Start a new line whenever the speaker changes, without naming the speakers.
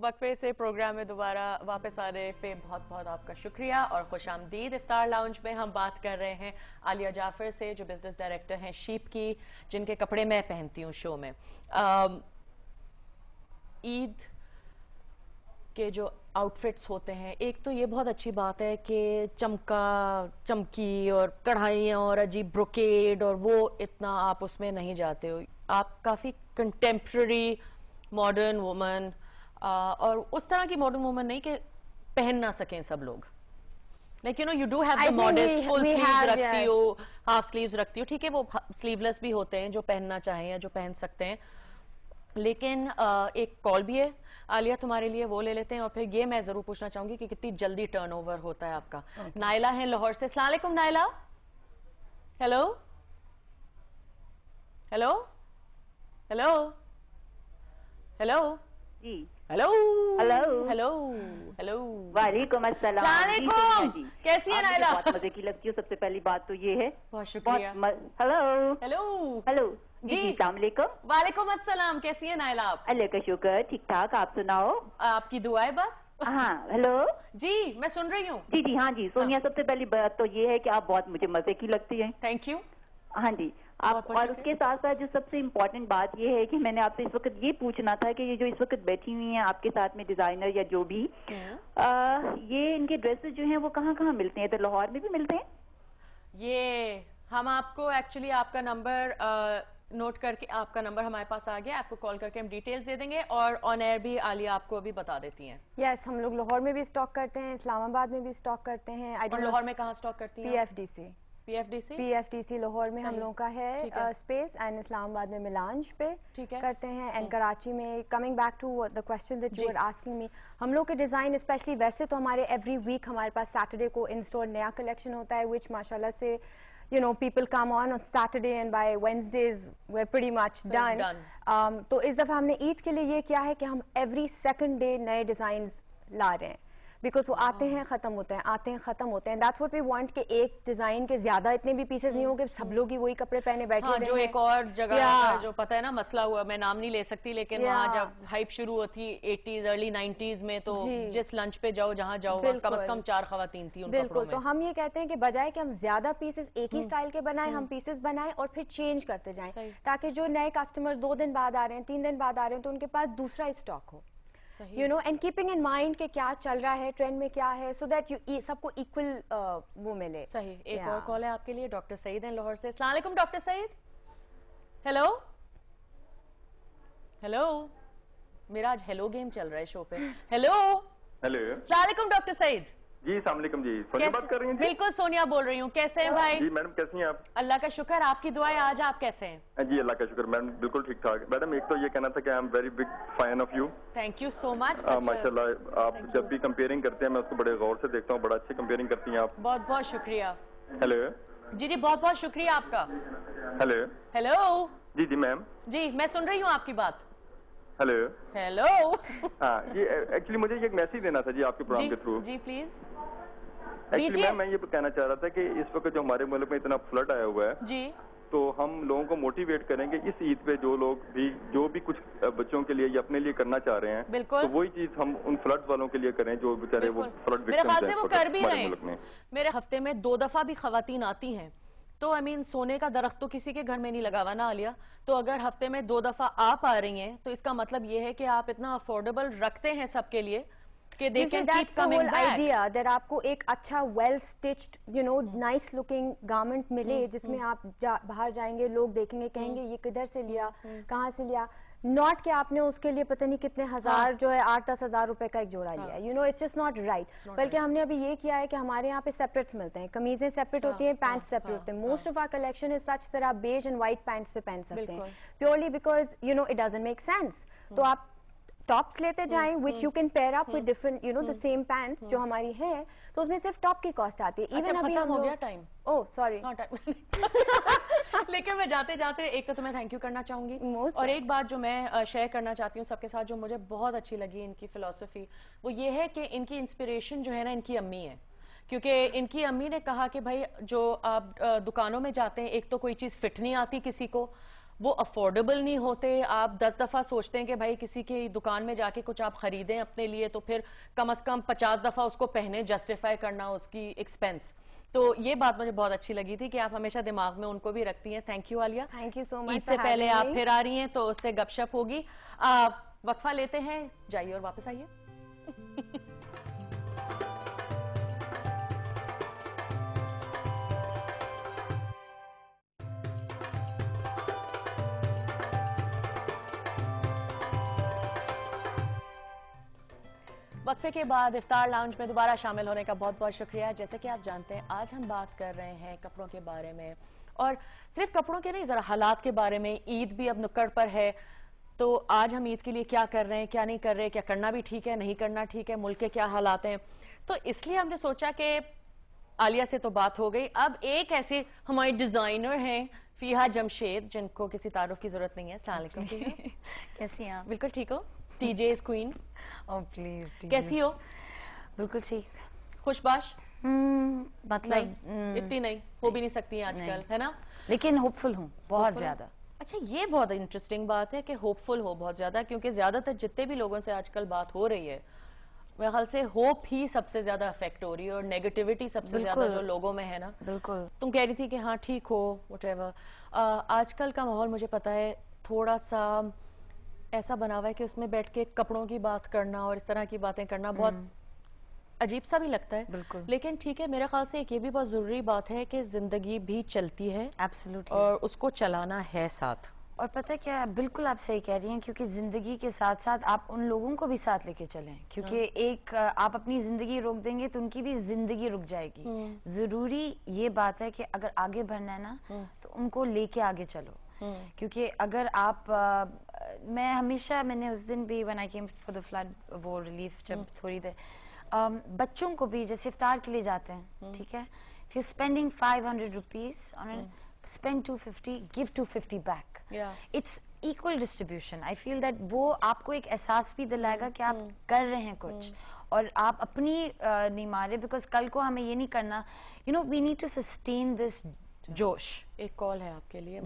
वक्फे से प्रोग्राम में दोबारा वापस आने पे बहुत बहुत आपका शुक्रिया और खुश आमदीद। इफ्तार लाउंज में हम बात कर रहे हैं आलिया जाफर से, जो बिजनेस डायरेक्टर हैं शीप की, जिनके कपड़े मैं पहनती हूँ शो में। ईद के जो आउटफिट्स होते हैं, एक तो ये बहुत अच्छी बात है कि चमकी और कढ़ाइयाँ और अजीब ब्रोकेड और वो इतना आप उसमें नहीं जाते हो। आप काफ़ी कंटेम्प्रेरी मॉडर्न वुमन, और उस तरह की मॉडर्न वुमन नहीं कि पहन ना सकें सब लोग। Like you know you do have the modest full sleeves रखती हो, हाफ स्लीव्स रखती हो, ठीक है वो स्लीवलेस भी होते हैं जो पहनना चाहें या जो पहन सकते हैं। लेकिन एक कॉल भी है आलिया तुम्हारे लिए, वो ले लेते हैं और फिर ये मैं जरूर पूछना चाहूंगी कि कितनी जल्दी टर्नओवर होता है आपका। नाइला है लाहौर से। अस्सलाम वालेकुम Naila. Hello hello hello hello
जी
हेलो
हेलो
हेलो हेलो
वालेकुम अस्सलाम।
अस्सलामुअलैकुम, कैसी है नाइला?
बहुत मजे की लगती हो। सबसे पहली बात तो ये है,
बहुत शुक्रिया।
हेलो
हेलो
हेलो
जी
अस्सलाम वालेकुम।
वालेकुम अस्सलाम, कैसी है नाइला आप?
अल्लाह का शुक्र, ठीक ठाक, आप सुनाओ?
आपकी दुआ है बस।
हाँ हेलो
जी मैं सुन रही हूँ।
जी जी हाँ जी सोनिया, सबसे पहली बात तो ये है कि आप बहुत मुझे मजे की लगती हैं।
Thank you.
हाँ जी आप, और उसके साथ साथ जो सबसे इम्पोर्टेंट बात ये है कि मैंने आपसे इस वक्त ये पूछना था कि ये जो इस वक्त बैठी हुई हैं आपके साथ में डिजाइनर या जो भी, ये इनके ड्रेसेस जो हैं वो कहाँ कहाँ मिलते हैं? तो लाहौर में भी मिलते हैं?
ये हम आपको एक्चुअली आपका नंबर नोट करके, आपका नंबर हमारे पास आ गया, आपको कॉल करके हम डिटेल्स दे देंगे और ऑन एयर भी आलिया आपको अभी बता देती हैं।
यस हम लोग लाहौर में भी स्टॉक करते हैं, इस्लामाबाद में भी स्टॉक करते हैं।
और लाहौर में कहाँ स्टॉक करती हैं?
पीएफडीसी लाहौर में हम लोगों का है स्पेस, एंड इस्लामाबाद में मिलांज पे करते हैं, एंड कराची में। Coming back to the question that you are asking me, हम लोग के डिजाइन स्पेशली वैसे तो हमारे एवरी वीक हमारे पास सैटरडे को इन स्टोर नया कलेक्शन होता है, विच माशाल्लाह से you know people come on Saturday and by Wednesdays we're pretty much done. तो इस दफा हमने ईद के लिए ये किया है कि हम every second day नए डिजाइन्स ला रहे हैं, बिकॉज वो आते हैं खत्म होते हैं, आते हैं खत्म होते हैं। दैट्स व्हाट वी वांट कि एक डिजाइन के ज्यादा इतने भी पीसेस नहीं हो कि सब लोग ही वही कपड़े पहने बैठे हैं।
जो एक और जगह जो पता है ना मसला हुआ, मैं नाम नहीं ले सकती, लेकिन वहाँ जब हाइप शुरू होती 80s अर्ली 90s में, तो जिस लंच पे जाओ जहाँ जाओ कम से कम 4 खवातीन थी उन
बिल्कुल। तो हम ये कहते हैं कि बजाय कि हम ज्यादा पीसेस एक ही स्टाइल के बनाएं, हम पीसेस बनाएं और फिर चेंज करते जाएं, ताकि जो नए कस्टमर 2 दिन बाद आ रहे हैं, 3 दिन बाद आ रहे हैं, तो उनके पास दूसरा स्टॉक हो, you know, and keeping in mind कि क्या चल रहा है, ट्रेंड में क्या है, सो दैट यू सबको इक्वल वो मिले।
सही। एक और कॉल है आपके लिए, डॉक्टर सईद हैं लाहौर से। अस्सलाम वालेकुम डॉक्टर सईद। हेलो हेलो, मेरा आज हेलो गेम चल रहा है शो पे। हेलो
हेलो
अस्सलाम वालेकुम डॉक्टर सईद।
जी अस्सलाम वालेकुम। जी सोनिया बात कर रही हैं?
बिल्कुल सोनिया बोल रही हूँ। कैसे हैं भाई?
जी मैडम कैसी हैं आप?
अल्लाह का शुक्र, आपकी दुआ है। आज आप कैसे हैं?
जी अल्लाह का शुक्र मैडम, बिल्कुल ठीक ठाक। मैडम एक तो ये कहना था कि I am very big fan of you.
Thank you so much.
माशाल्लाह आप जब भी कंपेयरिंग करते हैं मैं उसको बड़े गौर से देखता हूँ, बड़ा अच्छी कंपेयरिंग करती हैं आप।
बहुत बहुत शुक्रिया।
हेलो
जी जी बहुत बहुत शुक्रिया आपका।
हेलो
हेलो
जी जी मैम
जी मैं सुन रही हूँ आपकी बात।
हेलो
हेलो
हाँ ये एक्चुअली मुझे एक मैसेज देना था जी आपके प्रोग्राम के थ्रू।
Ji please.
एक्चुअली मैं ये कहना चाह रहा था कि इस वक्त जो हमारे मुल्क में इतना फ्लड आया हुआ है
जी, तो
हम लोगों को मोटिवेट करेंगे इस ईद पे, जो भी कुछ बच्चों के लिए या अपने लिए करना चाह रहे हैं,
बिल्कुल
तो वही चीज हम उन फ्लड वालों के लिए करें जो बेचारे वो फ्लड
मेरे ख्याल से वो कर भी रहे हैं। मेरे हफ्ते में 2 दफा भी खवातीन आती हैं, तो आई मीन सोने का दरख्त तो किसी के घर में नहीं लगा हुआ ना आलिया, तो अगर हफ्ते में 2 दफा आप आ रही हैं तो इसका मतलब ये है कि आप इतना अफोर्डेबल रखते हैं सबके लिए कि they can keep coming back.
idea that आपको एक अच्छा well stitched you know nice looking garment मिले, जिसमें आप बाहर जाएंगे, लोग देखेंगे, कहेंगे ये किधर से लिया, कहाँ से लिया, नॉट कि आपने उसके लिए पता नहीं कितने हजार जो है 8-10 हजार रुपए का एक जोड़ा लिया, you know, it's just not right. बल्कि हमने अभी ये किया है कि हमारे यहाँ पे सेपरेट्स मिलते हैं, कमीजें सेपरेट होती हैं, पैंट्स सेपरेट होते हैं। Most of our collection is such that आप बेज एंड व्हाइट पैंट्स पे पहन सकते हैं, purely because you know it doesn't make sense. तो आप टॉप्स लेते जाएं which you can pair up with different you know the same pants जो हमारी हैं, तो उसमें सिर्फ टॉप की कॉस्ट आती है।
इवन अभी हम हो गया टाइम,
ओह सॉरी
लेकिन मैं जाते जाते एक तो तुम्हें थैंक यू करना चाहूंगी, और एक बात जो मैं शेयर करना चाहती हूँ सबके साथ, जो मुझे बहुत अच्छी लगी इनकी फिलॉसफी, वो ये है कि इनकी इंस्पिरेशन जो है ना इनकी अम्मी है। क्योंकि इनकी अम्मी ने कहा कि भाई जो आप दुकानों में जाते हैं, एक तो कोई चीज फिट नहीं आती किसी को, وہ افورڈیبل نہیں ہوتے. آپ 10 دفعہ سوچتے ہیں کہ بھائی کسی کی دکان میں جا کے کچھ آپ خریدیں اپنے لیے تو پھر کم از کم 50 دفعہ اس کو پہنے, جسٹیفائی کرنا اس کی ایکسپینس. تو یہ بات مجھے بہت اچھی لگی تھی کہ آپ ہمیشہ دماغ میں ان کو بھی رکھتی ہیں. Thank you Aliya.
Thank you so much.
Eid سے پہلے آپ پھر آ رہی ہیں تو اس سے گپ شپ ہوگی. وقفہ لیتے ہیں, جائیے اور واپس آئیے. وقفے کے بعد افطار لاؤنج میں دوبارہ شامل ہونے کا بہت بہت شکریہ. جیسے کہ آپ جانتے ہیں آج ہم بات کر رہے ہیں کپڑوں کے بارے میں, اور صرف کپڑوں کے نہیں, ذرا حالات کے بارے میں. عید بھی اب نکڑ پر ہے, تو آج ہم عید کے لیے کیا کر رہے ہیں, کیا نہیں کر رہے, کیا کرنا بھی ٹھیک ہے, نہیں کرنا ٹھیک ہے, ملک کے کیا حالات ہیں. تو اس لیے ہم نے سوچا کہ عالیہ سے تو بات ہو گئی, اب ایک ایسے ہماری ڈیزائنر ہیں فیحہ جمشید, جن کو کسی تعارف کی ضرورت نہیں ہے. السلام علیکم.
کیسی ہیں آپ؟
بالکل ٹھیک ہو. T J queen.
Oh please.
کیسی ہو؟
بالکل ٹھیک.
خوش باش؟
مطلب
اتنی نہیں ہو بھی نہیں سکتی ہیں آج کل, ہے نا,
لیکن ہوپ فل ہوں بہت زیادہ.
اچھا, یہ بہت انٹرسٹنگ بات ہے کہ ہوپ فل ہو بہت زیادہ, کیونکہ زیادہ تر جتنے بھی لوگوں سے آج کل بات ہو رہی ہے میرے خیال سے ہوپ ہی سب سے زیادہ افیکٹ ہو رہی ہے, اور نیگیٹیوٹی سب سے زیادہ جو لوگوں میں ہے نا.
بالکل.
تم کہہ رہی تھی کہ ہاں ٹھیک ہو وٹ ایور. آج کل کا ماحول مجھے پتا ہے تھوڑا سا ایسا بنا ہوا ہے کہ اس میں بیٹھ کے کپڑوں کی بات کرنا اور اس طرح کی باتیں کرنا بہت عجیب سا بھی لگتا ہے.
بالکل.
لیکن ٹھیک ہے, میرے خیال سے ایک یہ بھی بہت ضروری بات ہے کہ زندگی بھی چلتی ہے,
ایبسلیوٹلی,
اور اس کو چلانا ہے ساتھ.
اور پتہ کیا, بالکل آپ صحیح کہہ رہی ہیں, کیونکہ زندگی کے ساتھ ساتھ آپ ان لوگوں کو بھی ساتھ لے کے چلیں, کیونکہ ایک آپ اپنی زندگی روک دیں گے تو ان کی بھی زندگی رک جائے گی. ضروری یہ بات ہے کہ اگر آگے بڑھنا ہے نا تو ان کو لے کے آگے چلو, کیونکہ اگر آپ میں نے اس دن بھی when I came for the flood وہ ریلیف جب تھوڑی دیر بچوں کو بھی جیسے افطار کے لیے جاتے ہیں, ٹھیک ہے, if you're spending 500 rupees on it, spend 250, give 250 back. It's equal distribution. I feel that وہ آپ کو ایک احساس بھی دلائے گا کہ آپ کر رہے ہیں کچھ, اور آپ اپنی نہیں مارے, بیکاز کل کو ہمیں یہ نہیں کرنا, we need to sustain this جوش.
ایک کال ہے آپ کے لیے,